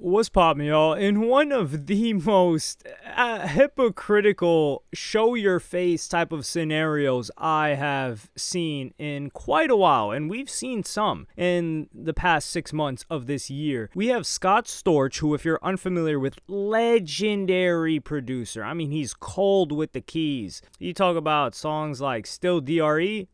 What's poppin', y'all? In one of the most hypocritical show-your-face type of scenarios I have seen in quite a while, and we've seen some in the past 6 months of this year, we have Scott Storch, who, if you're unfamiliar with, legendary producer. I mean, he's cold with the keys. You talk about songs like Still DRE,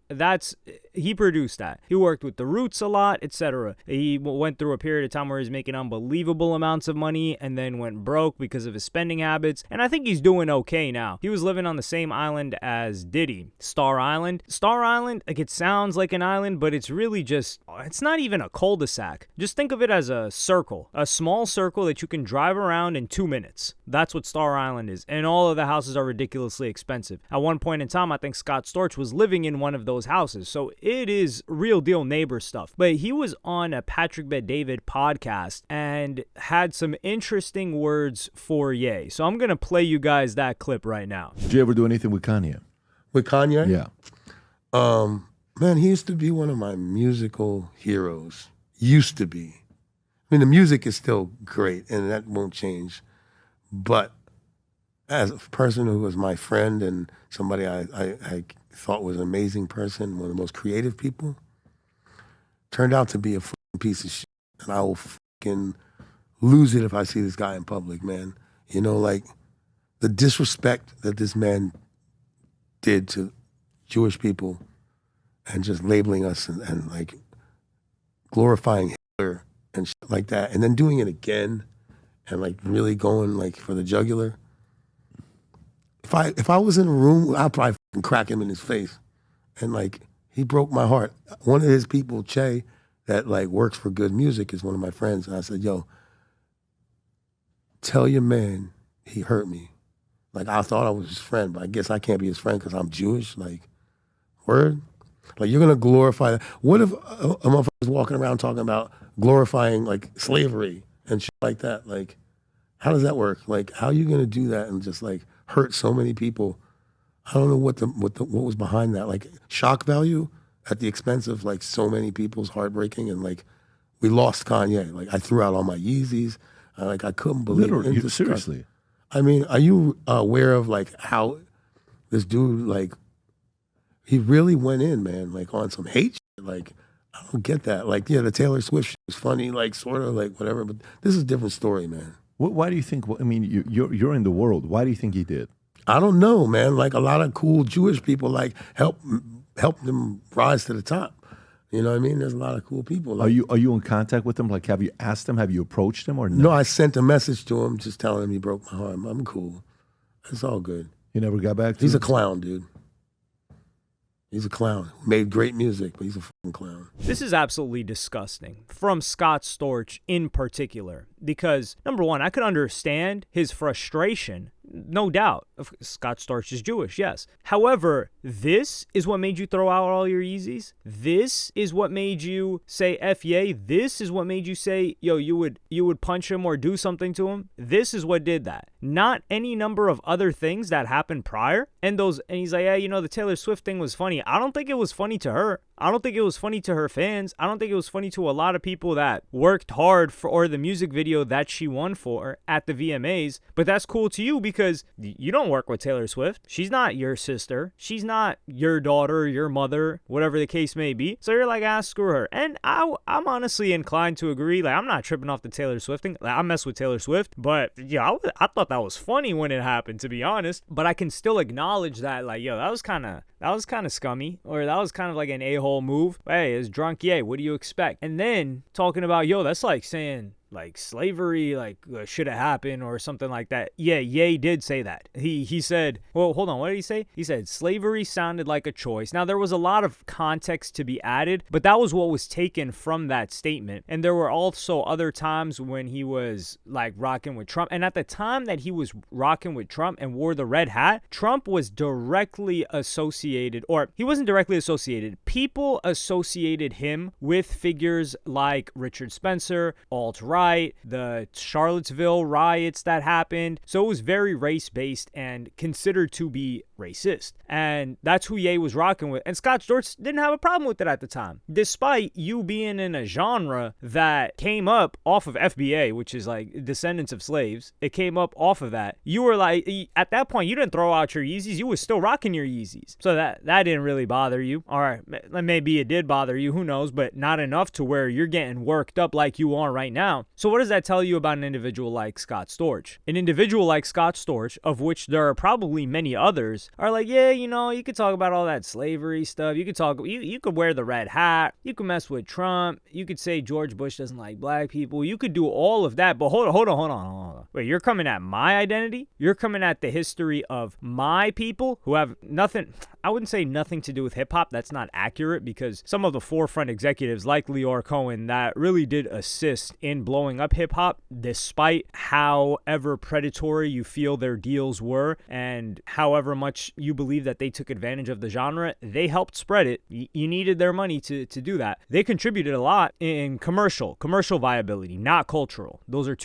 he produced that. He worked with The Roots a lot, etc. He went through a period of time where he's making unbelievable amounts of money and then went broke because of his spending habits, and I think he's doing okay now. He was living on the same island as Diddy, Star Island. Star Island, like, it sounds like an island, but it's really just, it's not even a cul-de-sac. Just think of it as a circle, a small circle that you can drive around in 2 minutes. That's what Star Island is, and all of the houses are ridiculously expensive. At one point in time, I think Scott Storch was living in one of those houses, so it is real deal neighbor stuff. But he was on a Patrick Bet-David podcast and had some interesting words for Ye. So I'm gonna play you guys that clip right now. Did you ever do anything with Kanye? With Kanye? Yeah. Man, he used to be one of my musical heroes. Used to be. I mean, the music is still great, and that won't change. But as a person who was my friend and somebody I thought was an amazing person, one of the most creative people, turned out to be a fucking piece of shit. And I will fucking lose it if I see this guy in public, man. You know, like, the disrespect that this man did to Jewish people and just labeling us and like glorifying Hitler and shit like that, and then doing it again and like really going like for the jugular. If I was in a room, I'd probably fucking crack him in his face. And like, he broke my heart. One of his people, Che, that like works for Good Music, is one of my friends. And I said, yo, tell your man he hurt me. Like, I thought I was his friend, but I guess I can't be his friend because I'm Jewish. Like, word? Like, you're gonna glorify that. What if a motherfucker is walking around talking about glorifying like slavery and shit like that? Like, how does that work? Like, how are you gonna do that and just like hurt so many people? I don't know what was behind that. Like, shock value at the expense of like so many people's heartbreaking, and like we lost Kanye. Like, I threw out all my Yeezys. I couldn't believe it. Literally, seriously. I mean, are you aware of like how this dude, like, he really went in, man, like on some hate shit? Like, I don't get that. Like, yeah, the Taylor Swift shit was funny, like sort of like whatever, but this is a different story, man. Why do you think? I mean, you're in the world. Why do you think he did? I don't know, man. Like, a lot of cool Jewish people like help them rise to the top. You know what I mean? There's a lot of cool people. Like, Are you in contact with him? Like, have you asked him? Have you approached him or no? No, I sent a message to him just telling him he broke my heart. I'm cool. It's all good. You never got back to him? He's a clown, dude. He's a clown. Made great music, but he's a fucking clown. This is absolutely disgusting from Scott Storch in particular, because number one, I could understand his frustration, no doubt. Scott Storch is Jewish, yes. However, this is what made you throw out all your Yeezys. This is what made you say F yay. This is what made you say, yo, you would punch him or do something to him. This is what did that. Not any number of other things that happened prior. And he's like, yeah, you know, the Taylor Swift thing was funny. I don't think it was funny to her. I don't think it was funny to her fans. I don't think it was funny to a lot of people that worked hard for the music video that she won for at the VMAs. But that's cool to you because you don't work with Taylor Swift. She's not your sister. She's not your daughter, your mother, whatever the case may be. So you're like, screw her. And I'm honestly inclined to agree. Like, I'm not tripping off the Taylor Swift thing. Like, I mess with Taylor Swift, but yeah, I thought that was funny when it happened, to be honest. But I can still acknowledge that, like, yo, that was kind of scummy, or that was kind of like an a-hole move. Hey, it's drunk, yay, what do you expect? And then talking about, yo, that's like saying like slavery like should have happened or something like that. Yeah, Ye did say that. He said, well, hold on, what did he say? He said slavery sounded like a choice. Now, there was a lot of context to be added, but that was what was taken from that statement. And there were also other times when he was like rocking with Trump. And at the time that he was rocking with Trump and wore the red hat, Trump was directly associated, or he wasn't directly associated. People associated him with figures like Richard Spencer, alt-right, right, the Charlottesville riots that happened. So it was very race-based and considered to be racist. And that's who Ye was rocking with. And Scott Storch didn't have a problem with it at the time, despite you being in a genre that came up off of FBA, which is like descendants of slaves. It came up off of that. You were like, at that point, you didn't throw out your Yeezys. You was still rocking your Yeezys. So that didn't really bother you. All right, maybe it did bother you, who knows, but not enough to where you're getting worked up like you are right now. So what does that tell you about an individual like Scott Storch? An individual like Scott Storch, of which there are probably many others, are like, yeah, you know, you could talk about all that slavery stuff. You could talk, you could wear the red hat. You could mess with Trump. You could say George Bush doesn't like black people. You could do all of that, but hold on. Wait, you're coming at my identity? You're coming at the history of my people who have nothing, I wouldn't say nothing to do with hip hop. That's not accurate, because some of the forefront executives like Leor Cohen that really did assist in blowing up hip hop, despite however predatory you feel their deals were and however much you believe that they took advantage of the genre, they helped spread it. You needed their money to do that. They contributed a lot in commercial viability, not cultural. Those are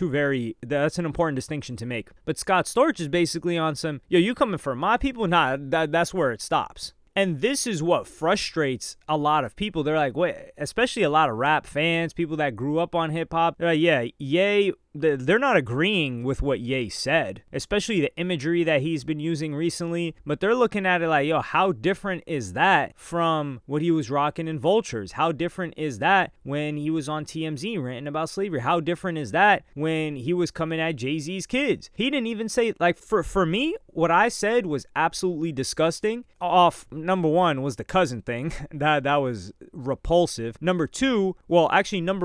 that's an important distinction to make. But Scott Storch is basically on some, yo, you coming for my people? Nah, that's where it stops. And this is what frustrates a lot of people. They're like, wait, especially a lot of rap fans, people that grew up on hip hop. They're like, yeah, Ye, they're not agreeing with what Ye said, especially the imagery that he's been using recently. But they're looking at it like, yo, how different is that from what he was rocking in Vultures? How different is that when he was on TMZ ranting about slavery? How different is that when he was coming at Jay-Z's kids? He didn't even say, like, for me, what I said was absolutely disgusting. Number one was the cousin thing. That was repulsive. Number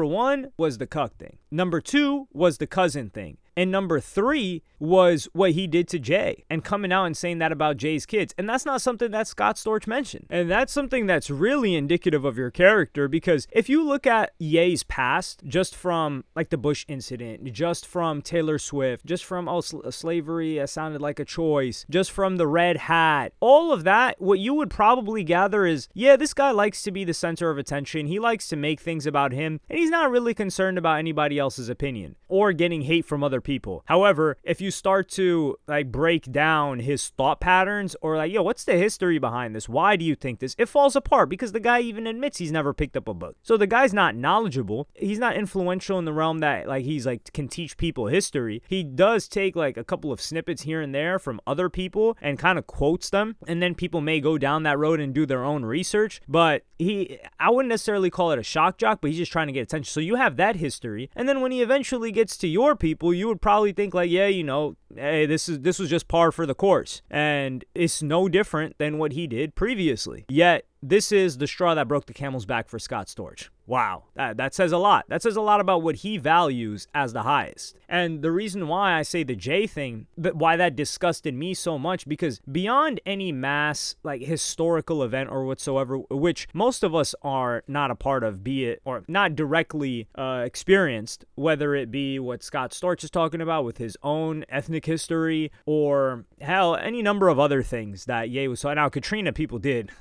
one was the cuck thing. Number two was the cousin thing. And number three was what he did to Jay and coming out and saying that about Jay's kids. And that's not something that Scott Storch mentioned. And that's something that's really indicative of your character, because if you look at Ye's past, just from like the Bush incident, just from Taylor Swift, just from slavery sounded like a choice, just from the red hat, all of that, what you would probably gather is, yeah, this guy likes to be the center of attention. He likes to make things about him, and he's not really concerned about anybody else's opinion or getting hate from other people. However, if you start to like break down his thought patterns, or like, yo, what's the history behind this? Why do you think this? It falls apart, because the guy even admits he's never picked up a book. So the guy's not knowledgeable. He's not influential in the realm that like he's like can teach people history. He does take like a couple of snippets here and there from other people and kind of quotes them, and then people may go down that road and do their own research. But I wouldn't necessarily call it a shock jock, but he's just trying to get attention. So you have that history, and then when he eventually gets to your people, you would probably think like, yeah, you know, hey, this was just par for the course, and it's no different than what he did previously. Yet this is the straw that broke the camel's back for Scott Storch. Wow, that says a lot. That says a lot about what he values as the highest. And the reason why I say the Jay thing, but why that disgusted me so much, because beyond any mass like historical event or whatsoever, which most of us are not a part of, be it or not directly experienced, whether it be what Scott Storch is talking about with his own ethnic history, or hell, any number of other things that Ye was. So now Katrina, people did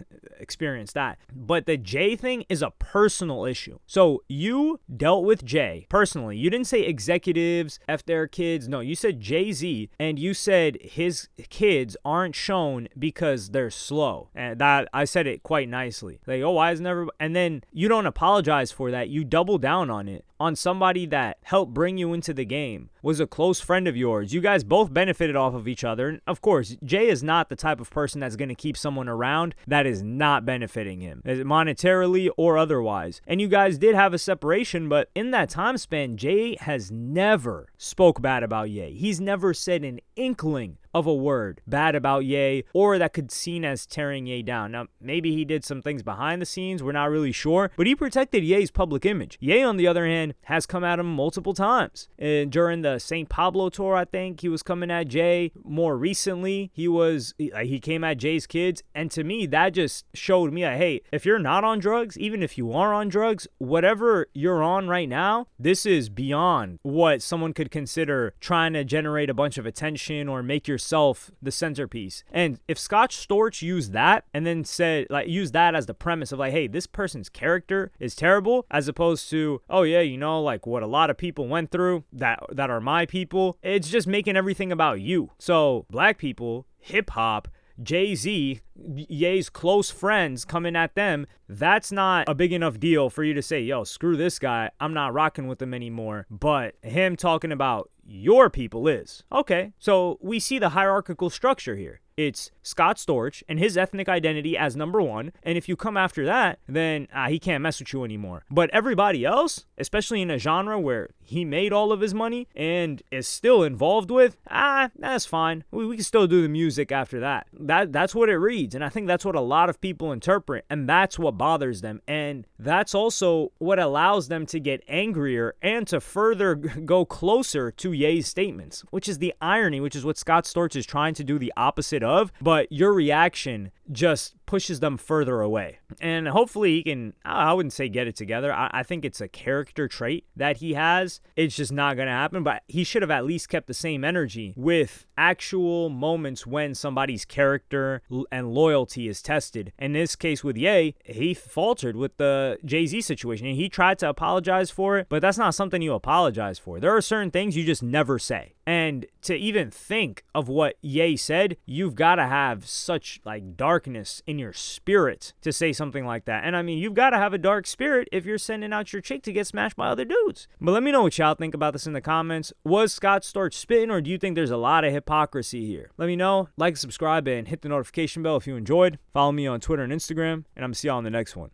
experience that, but the Jay thing is a personal issue. So you dealt with Jay personally. You didn't say executives, F their kids. No, you said Jay-Z, and you said his kids aren't shown because they're slow. And that, I said it quite nicely. Like, oh, why is never? And then you don't apologize for that. You double down on it, on somebody that helped bring you into the game, was a close friend of yours. You guys both benefited off of each other. And of course, Jay is not the type of person that's going to keep someone around that is not benefiting him, monetarily or otherwise. And you guys did have a separation, but in that time span, Jay has never spoke bad about Ye. He's never said an inkling of a word bad about Ye, or that could seen as tearing Ye down. Now, maybe he did some things behind the scenes, we're not really sure, but he protected Ye's public image. Ye, on the other hand, has come at him multiple times. And during the St. Pablo tour, I think, he was coming at Jay. More recently, he came at Jay's kids, and to me, that just showed me, like, hey, if you're not on drugs, even if you are on drugs, whatever you're on right now, this is beyond what someone could consider trying to generate a bunch of attention or make your yourself the centerpiece. And if Scott Storch used that and then said, like, use that as the premise of like, hey, this person's character is terrible, as opposed to, oh yeah, you know, like what a lot of people went through that are my people, it's just making everything about you. So black people, hip hop, Jay-Z, Ye's close friends coming at them, that's not a big enough deal for you to say, yo, screw this guy, I'm not rocking with him anymore. But him talking about your people is. Okay, so we see the hierarchical structure here. It's Scott Storch and his ethnic identity as number one. And if you come after that, then he can't mess with you anymore. But everybody else, especially in a genre where he made all of his money and is still involved with, that's fine. We can still do the music after that. That's what it reads. And I think that's what a lot of people interpret. And that's what bothers them. And that's also what allows them to get angrier and to further go closer to Ye's statements, which is the irony, which is what Scott Storch is trying to do the opposite of. But your reaction just pushes them further away. And hopefully he can, I wouldn't say get it together. I think it's a character trait that he has. It's just not going to happen. But he should have at least kept the same energy with actual moments when somebody's character and loyalty is tested. In this case with Ye, he faltered with the Jay-Z situation. And he tried to apologize for it, but that's not something you apologize for. There are certain things you just never say. And to even think of what Ye said, you've got to have such like darkness in your spirit to say something like that. And I mean, you've got to have a dark spirit if you're sending out your chick to get smashed by other dudes. But let me know what y'all think about this in the comments. Was Scott Storch spitting, or do you think there's a lot of hypocrisy here? Let me know. Like, subscribe, and hit the notification bell if you enjoyed. Follow me on Twitter and Instagram, and I'm gonna see y'all on the next one.